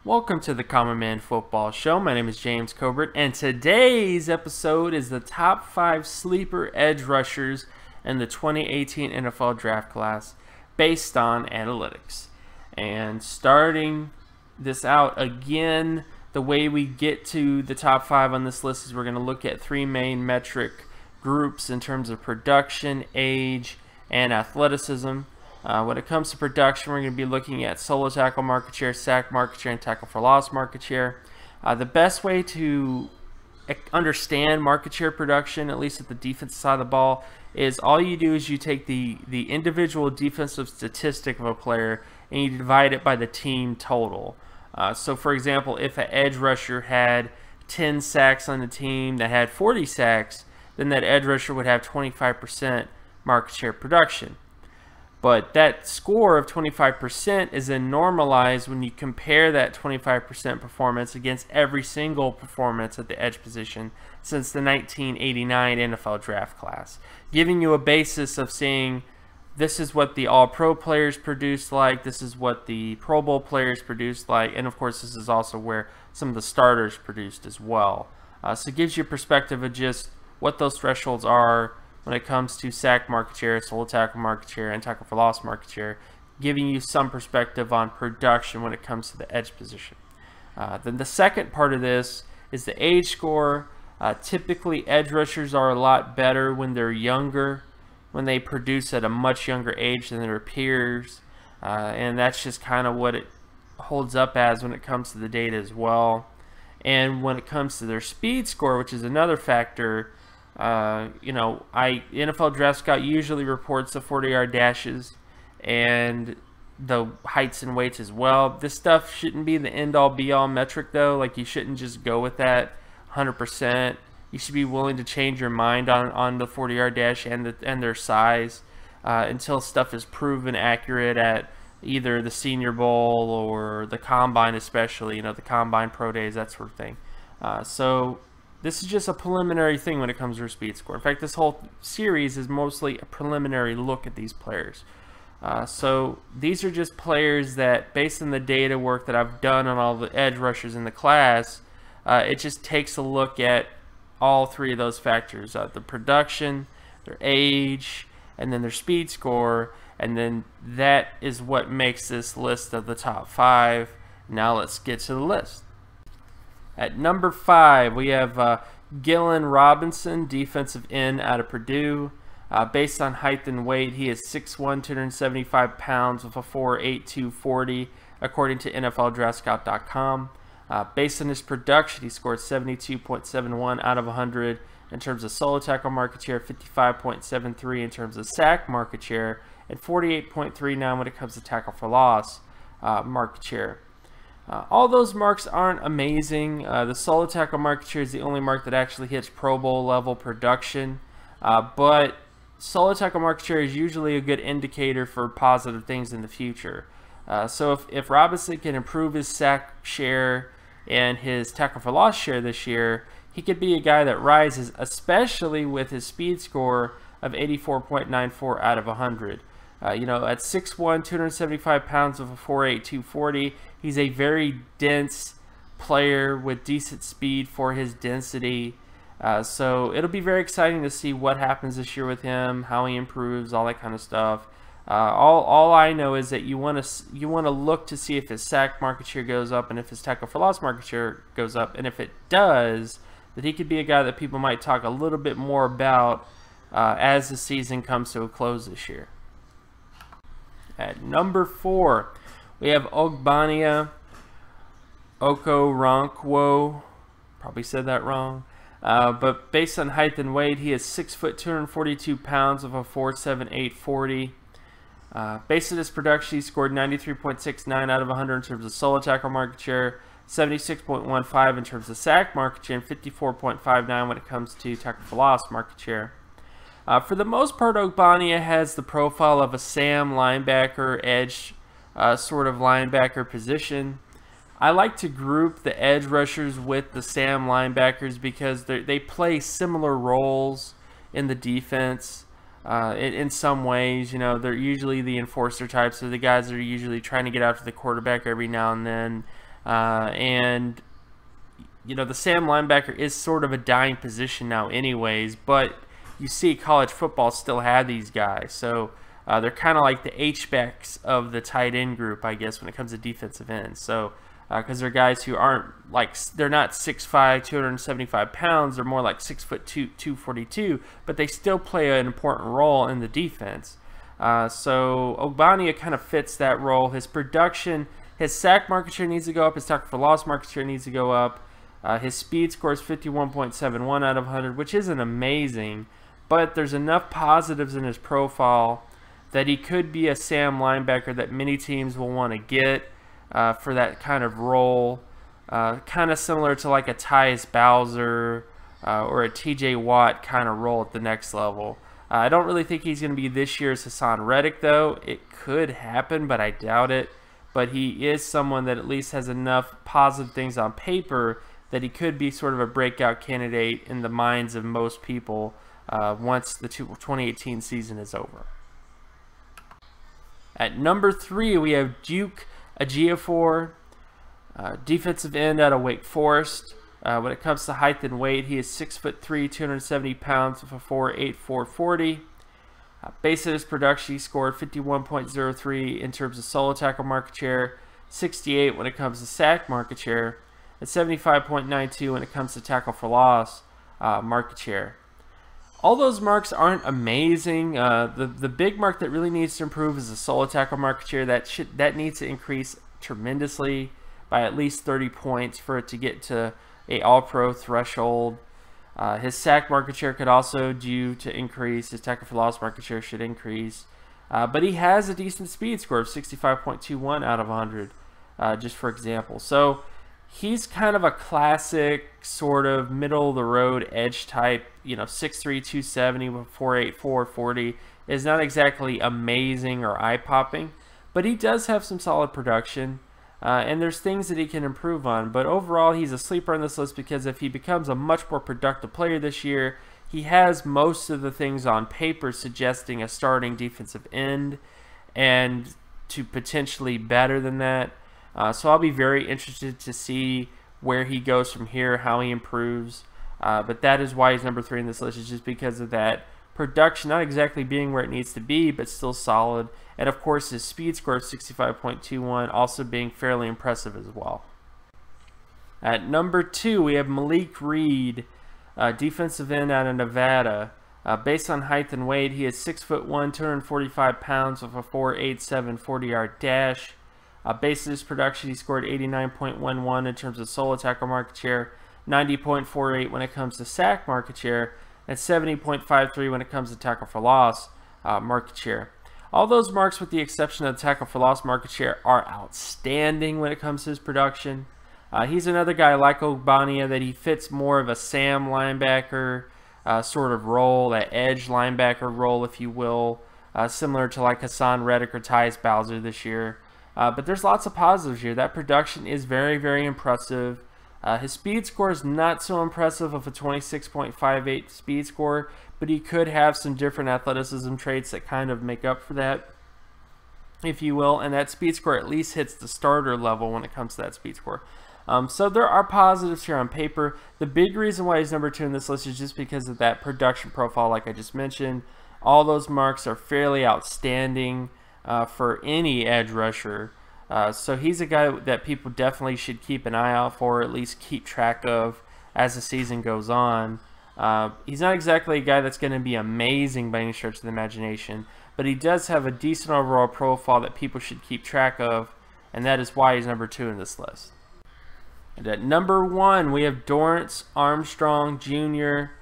Welcome to the Common Man Football Show. My name is James Cobern, and today's episode is the top 5 sleeper edge rushers in the 2018 NFL Draft Class based on analytics. And starting this out again, the way we get to the top 5 on this list is we're going to look at 3 main metric groups in terms of production, age, and athleticism. When it comes to production, we're going to be looking at solo tackle market share, sack market share, and tackle for loss market share. The best way to understand market share production, at least at the defensive side of the ball, is all you do is you take the individual defensive statistic of a player and you divide it by the team total. So for example, if an edge rusher had 10 sacks on the team that had 40 sacks, then that edge rusher would have 25% market share production. But that score of 25% is then normalized when you compare that 25% performance against every single performance at the edge position since the 1989 NFL Draft Class, giving you a basis of saying this is what the All-Pro players produced like, this is what the Pro Bowl players produced like, and of course this is also where some of the starters produced as well. So it gives you a perspective of just what those thresholds are when it comes to sack market share, solo tackle market share, and tackle for loss market share, giving you some perspective on production when it comes to the edge position. Then the second part of this is the age score. Typically, edge rushers are a lot better when they're younger, when they produce at a much younger age than their peers, and that's just kind of what it holds up as when it comes to the data as well. And when it comes to their speed score, which is another factor, NFL Draft Scout usually reports the 40-yard dashes and the heights and weights as well. This stuff shouldn't be the end-all be-all metric though. Like, you shouldn't just go with that 100%. You should be willing to change your mind on the 40-yard dash and their size until stuff is proven accurate at either the Senior Bowl or the Combine, especially, the Combine, Pro Days, that sort of thing. So this is just a preliminary thing when it comes to their speed score. In fact, this whole series is mostly a preliminary look at these players. So these are just players that, based on the data work that I've done on all the edge rushers in the class, it just takes a look at all 3 of those factors: the production, their age, and then their speed score. And then that is what makes this list of the top 5. Now let's get to the list. At number 5, we have Gillen Robinson, defensive end out of Purdue. Based on height and weight, he is 6'1", 275 pounds with a 4.82 40, according to NFLDraftScout.com. Based on his production, he scored 72.71 out of 100 in terms of solo tackle market share, 55.73 in terms of sack market share, and 48.39 when it comes to tackle for loss market share. All those marks aren't amazing. The solo tackle market share is the only mark that actually hits Pro Bowl level production, but solo tackle market share is usually a good indicator for positive things in the future. So if Robinson can improve his sack share and his tackle for loss share this year, he could be a guy that rises, especially with his speed score of 84.94 out of 100. At 6'1", 275 pounds with a 4.82 40, he's a very dense player with decent speed for his density. So it'll be very exciting to see what happens this year with him, how he improves, all that kind of stuff. All I know is that you want to look to see if his sack market share goes up and if his tackle for loss market share goes up, and if it does, that he could be a guy that people might talk a little bit more about as the season comes to a close this year. At number 4, we have Ogbonnia Okoroh. Probably said that wrong. But based on height and weight, he is 6 foot 242 pounds with a 4.78 40. Based on his production, he scored 93.69 out of 100 in terms of solo tackle market share, 76.15 in terms of sack market share, and 54.59 when it comes to tackle for loss market share. For the most part, Ogbonnia has the profile of a Sam linebacker, edge sort of linebacker position. I like to group the edge rushers with the Sam linebackers because they play similar roles in the defense in some ways. They're usually the enforcer types, so the guys that are usually trying to get after the quarterback every now and then. And the Sam linebacker is sort of a dying position now anyways, but you see college football still have these guys. So they're kind of like the H-backs of the tight end group, I guess, when it comes to defensive ends. So because they're guys who aren't they're not 6'5", 275 pounds. They're more like 6'2", 242, but they still play an important role in the defense. So Ogbonnia kind of fits that role. His production, his sack market share needs to go up. His tackle for loss market share needs to go up. His speed score is 51.71 out of 100, which isn't amazing, but there's enough positives in his profile that he could be a Sam linebacker that many teams will want to get for that kind of role. Kind of similar to like a Tyus Bowser or a TJ Watt kind of role at the next level. I don't really think he's going to be this year's Hassan Reddick, though. It could happen, but I doubt it. But he is someone that at least has enough positive things on paper that he could be sort of a breakout candidate in the minds of most people once the 2018 season is over. At number 3, we have Duke Ejiofor, defensive end out of Wake Forest. When it comes to height and weight, he is 6'3", 270 pounds with a 4.84 40. Based on his production, he scored 51.03 in terms of solo tackle market share, 68 when it comes to sack market share, and 75.92 when it comes to tackle for loss market share. All those marks aren't amazing. The big mark that really needs to improve is the solo tackle market share. That needs to increase tremendously by at least 30 points for it to get to a all-pro threshold. His sack market share could also due to increase. His tackle for loss market share should increase. But he has a decent speed score of 65.21 out of 100, just for example. So he's kind of a classic sort of middle-of-the-road edge type, 6'3", 270 with 4.84 40. Is not exactly amazing or eye-popping, but he does have some solid production. And there's things that he can improve on. But overall, he's a sleeper on this list because if he becomes a much more productive player this year, he has most of the things on paper suggesting a starting defensive end and to potentially better than that. So I'll be very interested to see where he goes from here, how he improves. But that is why he's number 3 in this list, is just because of that production, not exactly being where it needs to be, but still solid. And of course, his speed score of 65.21 also being fairly impressive as well. At number 2, we have Malik Reid, defensive end out of Nevada. Based on height and weight, he is 6'1", 245 pounds with a 4.87 40-yard dash. Based on his production, he scored 89.11 in terms of solo tackle market share, 90.48 when it comes to sack market share, and 70.53 when it comes to tackle for loss market share. All those marks, with the exception of the tackle for loss market share, are outstanding when it comes to his production. He's another guy like Ogbonnia that he fits more of a Sam linebacker sort of role, that edge linebacker role, if you will, similar to like Hassan Reddick or Tyus Bowser this year. But there's lots of positives here. That production is very, very impressive. His speed score is not so impressive of a 26.58 speed score, but he could have some different athleticism traits that kind of make up for that, if you will, and that speed score at least hits the starter level when it comes to that speed score. So there are positives here on paper. The big reason why he's number 2 in this list is just because of that production profile, like I just mentioned. All those marks are fairly outstanding for any edge rusher. So he's a guy that people definitely should keep an eye out for, or at least keep track of as the season goes on. He's not exactly a guy that's going to be amazing by any stretch of the imagination, but he does have a decent overall profile that people should keep track of, and that is why he's number 2 in this list. And at number 1, we have Dorrance Armstrong Jr.,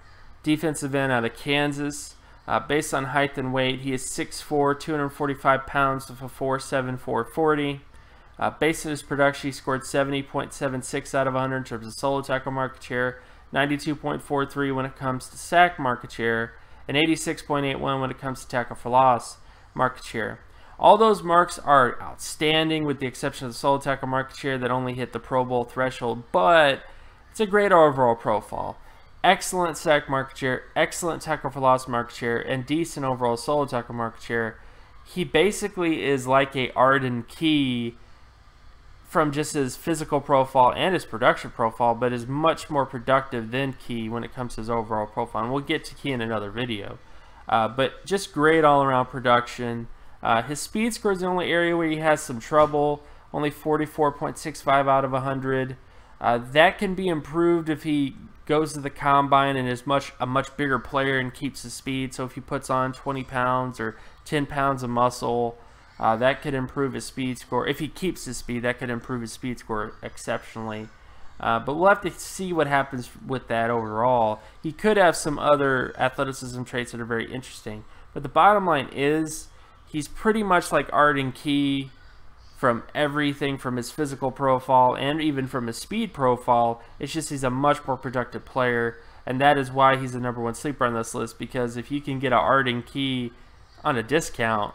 defensive end out of Kansas. Based on height and weight, he is 6'4", 245 pounds with a 4.74 40. Based on his production, he scored 70.76 out of 100 in terms of solo tackle market share, 92.43 when it comes to sack market share, and 86.81 when it comes to tackle for loss market share. All those marks are outstanding with the exception of the solo tackle market share that only hit the Pro Bowl threshold, but it's a great overall profile. Excellent sack market share, excellent tackle for loss market share, and decent overall solo tackle market share. He basically is like a Arden Key from just his physical profile and his production profile, but is much more productive than Key when it comes to his overall profile. And we'll get to Key in another video. But just great all-around production. His speed score is the only area where he has some trouble. Only 44.65 out of 100. That can be improved if he goes to the combine and is a much bigger player and keeps his speed. So if he puts on 20 pounds or 10 pounds of muscle, that could improve his speed score. If he keeps his speed, that could improve his speed score exceptionally. But we'll have to see what happens with that overall. He could have some other athleticism traits that are very interesting. But the bottom line is, he's pretty much like Arden Key from everything from his physical profile and even from his speed profile. It's just he's a much more productive player. And that is why he's the #1 sleeper on this list. Because if you can get an Arden Key on a discount,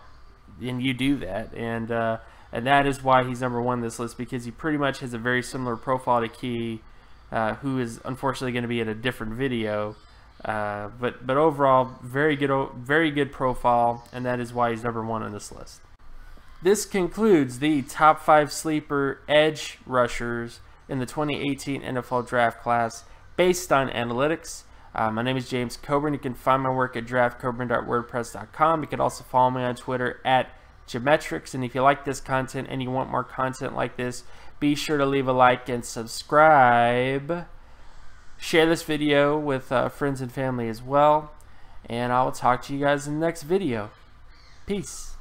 and you do that, and that is why he's #1 on this list, because he pretty much has a very similar profile to Key, who is unfortunately going to be in a different video, but overall very good profile, and that is why he's #1 on this list. This concludes the top 5 sleeper edge rushers in the 2018 NFL draft class based on analytics. My name is James Cobern. You can find my work at draftcobern.wordpress.com. You can also follow me on Twitter at Geometrics. And if you like this content and you want more content like this, be sure to leave a like and subscribe. Share this video with friends and family as well. And I will talk to you guys in the next video. Peace.